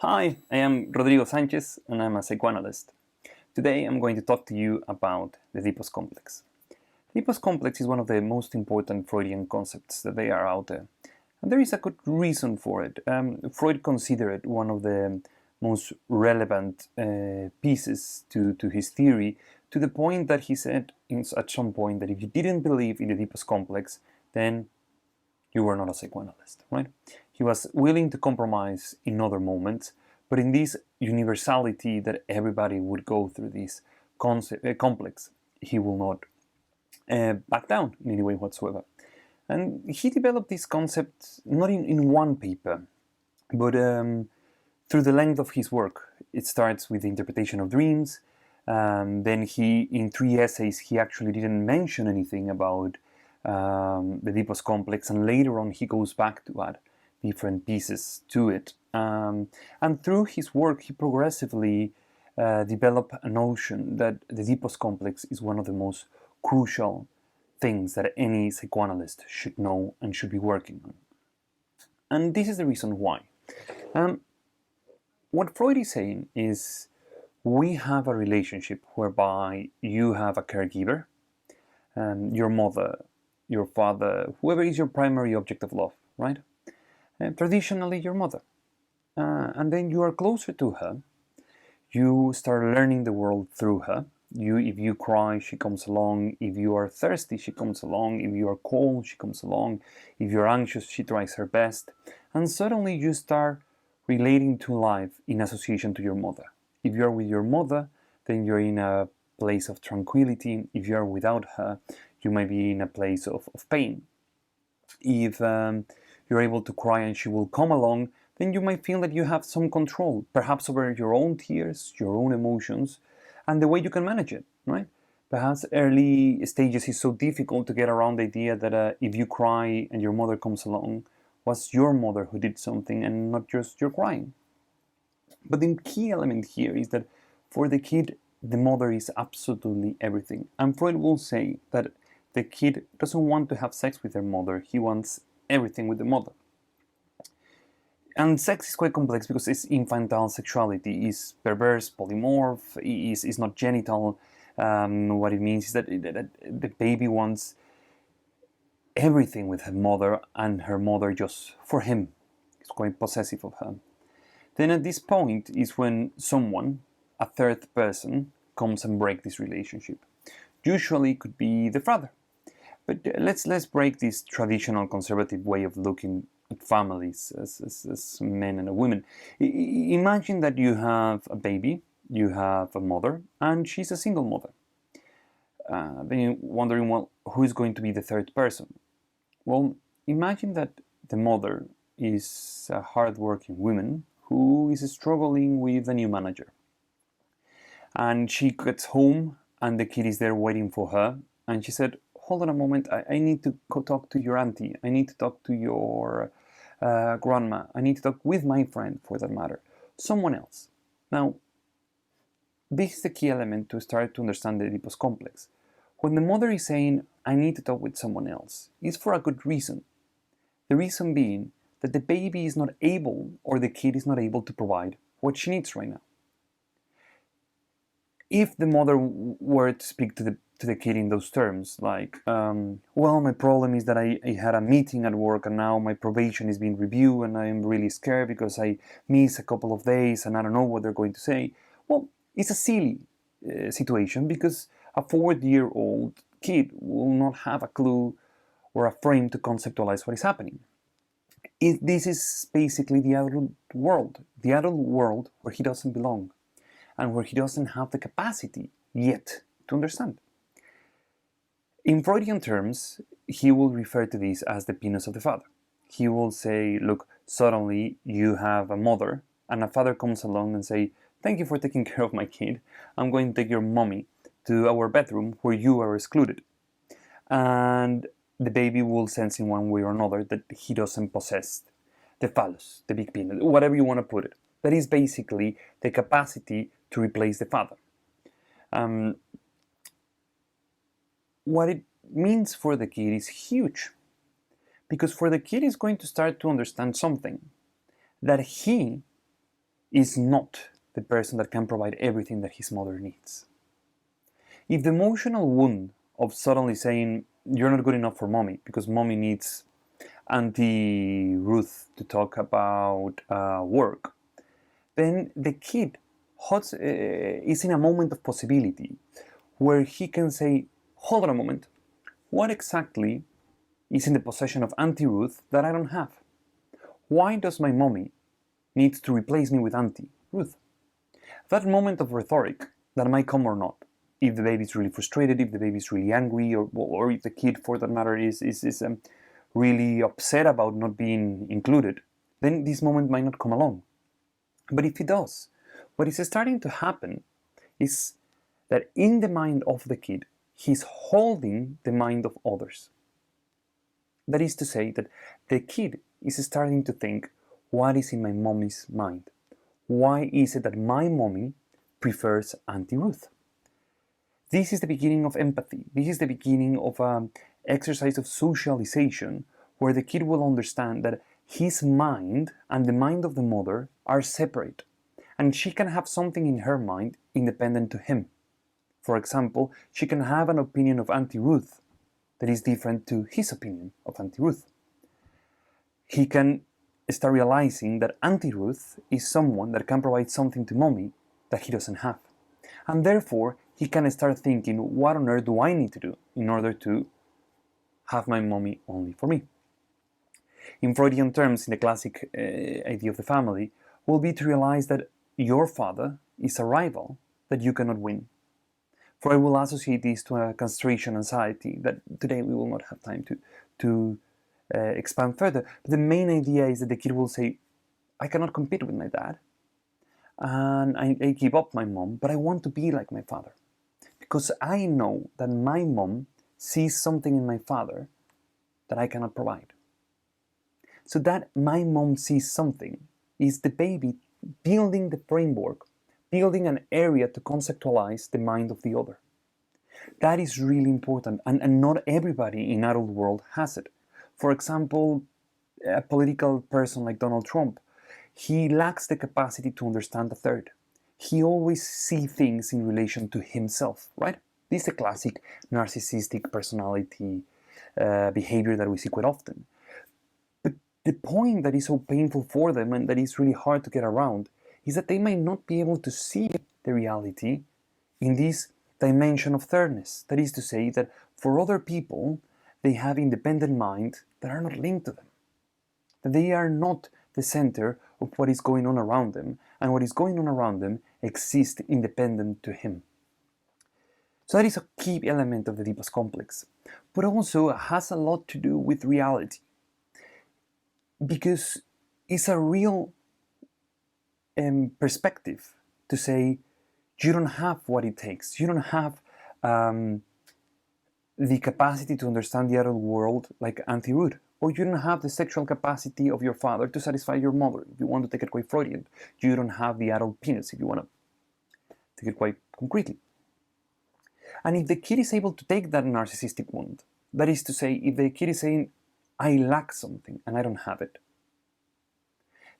Hi, I am Rodrigo Sanchez and I'm a psychoanalyst. Today I'm going to talk to you about the Oedipus Complex. The Oedipus Complex is one of the most important Freudian concepts that they are out there. And there is a good reason for it. Freud considered it one of the most relevant pieces to his theory, to the point that he said at some point that if you didn't believe in the Oedipus Complex, then you were not a psychoanalyst, right? He was willing to compromise in other moments, but in this universality that everybody would go through this complex, he will not back down in any way whatsoever. And he developed this concept not in one paper, but through the length of his work. It starts with the interpretation of dreams. Then in 3 essays, he actually didn't mention anything about the Oedipus Complex, and later on he goes back to add different pieces to it. And through his work, he progressively developed a notion that the Oedipus Complex is one of the most crucial things that any psychoanalyst should know and should be working on. And this is the reason why. What Freud is saying is we have a relationship whereby you have a caregiver, your mother, your father, whoever is your primary object of love, right? Traditionally your mother. And then you are closer to her. You start learning the world through her. If you cry, she comes along. If you are thirsty, she comes along. If you are cold, she comes along. If you're anxious, she tries her best. And suddenly you start relating to life in association to your mother. If you're with your mother, then you're in a place of tranquility. If you're without her, you might be in a place of pain. If you're able to cry and she will come along, then you might feel that you have some control, perhaps over your own tears, your own emotions, and the way you can manage it, right? Perhaps early stages is so difficult to get around the idea that if you cry and your mother comes along, was your mother who did something and not just your crying. But the key element here is that for the kid, the mother is absolutely everything. And Freud will say that the kid doesn't want to have sex with their mother, he wants everything with the mother. And sex is quite complex because it's infantile sexuality, is perverse, polymorph, is not genital. What it means is that the baby wants everything with her mother, and her mother just for him. It's quite possessive of her. Then at this point is when someone, a third person, comes and breaks this relationship. Usually it could be the father. But let's break this traditional conservative way of looking at families as men and women. Imagine that you have a baby, you have a mother, and she's a single mother. Then you're wondering, well, who is going to be the third person? Well, imagine that the mother is a hard-working woman who is struggling with a new manager. And she gets home and the kid is there waiting for her, and she said, hold on a moment, I need to go talk to your auntie, I need to talk to your grandma, I need to talk with my friend, for that matter, someone else. Now, this is the key element to start to understand the Oedipus Complex. When the mother is saying, I need to talk with someone else, it's for a good reason. The reason being that the baby is not able, or the kid is not able to provide what she needs right now. If the mother were to speak to the kid in those terms, like, well, my problem is that I had a meeting at work and now my probation is being reviewed and I'm really scared because I miss a couple of days and I don't know what they're going to say. Well, it's a silly situation because a 4-year-old kid will not have a clue or a frame to conceptualize what is happening. This is basically the adult world where he doesn't belong and where he doesn't have the capacity yet to understand. In Freudian terms, he will refer to this as the penis of the father. He will say, look, suddenly you have a mother and a father comes along and say, thank you for taking care of my kid. I'm going to take your mommy to our bedroom where you are excluded. And the baby will sense in one way or another that he doesn't possess the phallus, the big penis, whatever you want to put it. That is basically the capacity to replace the father. What it means for the kid is huge, because for the kid is going to start to understand something, that he is not the person that can provide everything that his mother needs. If the emotional wound of suddenly saying, you're not good enough for mommy because mommy needs Auntie Ruth to talk about work, then the kid is in a moment of possibility where he can say, hold on a moment, what exactly is in the possession of Auntie Ruth that I don't have? Why does my mommy need to replace me with Auntie Ruth? That moment of rhetoric that might come or not, if the baby is really frustrated, if the baby is really angry, or if the kid, for that matter, is really upset about not being included, then this moment might not come along. But if it does, what is starting to happen is that in the mind of the kid, he's holding the mind of others. That is to say that the kid is starting to think, what is in my mommy's mind? Why is it that my mommy prefers Auntie Ruth? This is the beginning of empathy. This is the beginning of an exercise of socialization where the kid will understand that his mind and the mind of the mother are separate, and she can have something in her mind independent to him. For example, she can have an opinion of Auntie Ruth that is different to his opinion of Auntie Ruth. He can start realizing that Auntie Ruth is someone that can provide something to mommy that he doesn't have. And therefore, he can start thinking, what on earth do I need to do in order to have my mommy only for me? In Freudian terms, in the classic idea of the family, will be to realize that your father is a rival that you cannot win. Freud will associate this to a castration anxiety that today we will not have time to expand further. But the main idea is that the kid will say, I cannot compete with my dad, and I give up my mom, but I want to be like my father. Because I know that my mom sees something in my father that I cannot provide. So that my mom sees something is the baby building the framework, building an area to conceptualize the mind of the other. That is really important, and not everybody in adult world has it. For example, a political person like Donald Trump, he lacks the capacity to understand the third. He always sees things in relation to himself, right? This is a classic narcissistic personality behavior that we see quite often. But the point that is so painful for them and that is really hard to get around is that they might not be able to see the reality in this dimension of thirdness. That is to say that for other people, they have independent minds that are not linked to them. That they are not the center of what is going on around them, and what is going on around them exists independent to him. So that is a key element of the Oedipus complex, but also has a lot to do with reality, because it's a real perspective to say you don't have what it takes. You don't have the capacity to understand the adult world like Auntie Ruth, or you don't have the sexual capacity of your father to satisfy your mother. If you want to take it quite Freudian, you don't have the adult penis, if you want to take it quite concretely. And if the kid is able to take that narcissistic wound, that is to say, if the kid is saying, I lack something and I don't have it,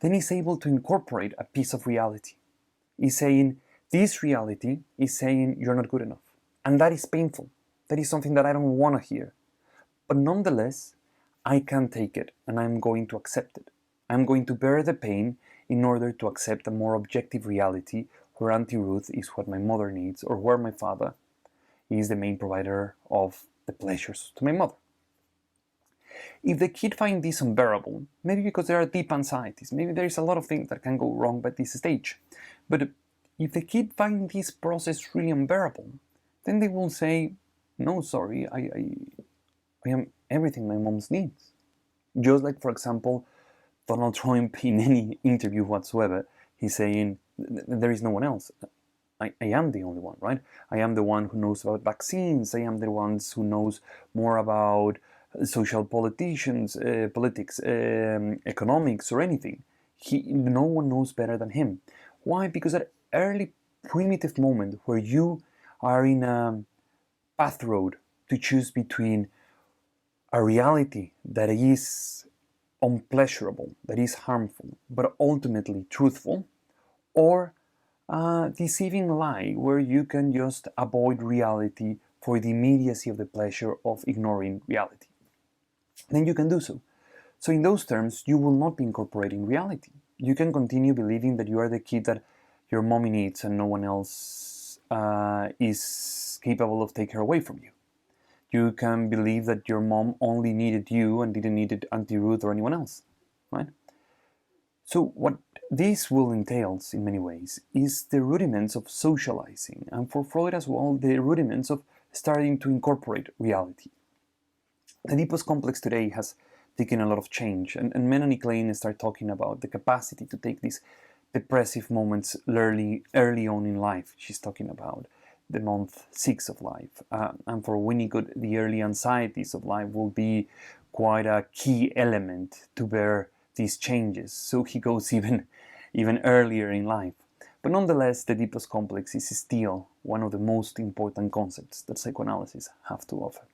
then he's able to incorporate a piece of reality. He's saying, this reality is saying you're not good enough. And that is painful. That is something that I don't want to hear. But nonetheless, I can take it and I'm going to accept it. I'm going to bear the pain in order to accept a more objective reality where Auntie Ruth is what my mother needs, or where my father is the main provider of the pleasures to my mother. If the kid finds this unbearable, maybe because there are deep anxieties, maybe there is a lot of things that can go wrong by this stage, but if the kid finds this process really unbearable, then they will say, no, sorry, I am everything my mom needs. Just like, for example, Donald Trump in any interview whatsoever, he's saying, there is no one else. I am the only one, right? I am the one who knows about vaccines. I am the one who knows more about social politics, economics, or anything. No one knows better than him. Why? Because that early primitive moment where you are in a path road to choose between a reality that is unpleasurable, that is harmful, but ultimately truthful, or a deceiving lie where you can just avoid reality for the immediacy of the pleasure of ignoring reality. Then you can do so. So in those terms, you will not be incorporating reality. You can continue believing that you are the kid that your mommy needs and no one else is capable of taking her away from you. You can believe that your mom only needed you and didn't need Auntie Ruth or anyone else, right? So what this will entail in many ways is the rudiments of socializing, and for Freud as well, the rudiments of starting to incorporate reality. The Oedipus complex today has taken a lot of change, and Melanie Klein started talking about the capacity to take these depressive moments early on in life. She's talking about the month 6 of life. And for Winnicott, the early anxieties of life will be quite a key element to bear these changes. So he goes even earlier in life. But nonetheless, the Oedipus complex is still one of the most important concepts that psychoanalysis have to offer.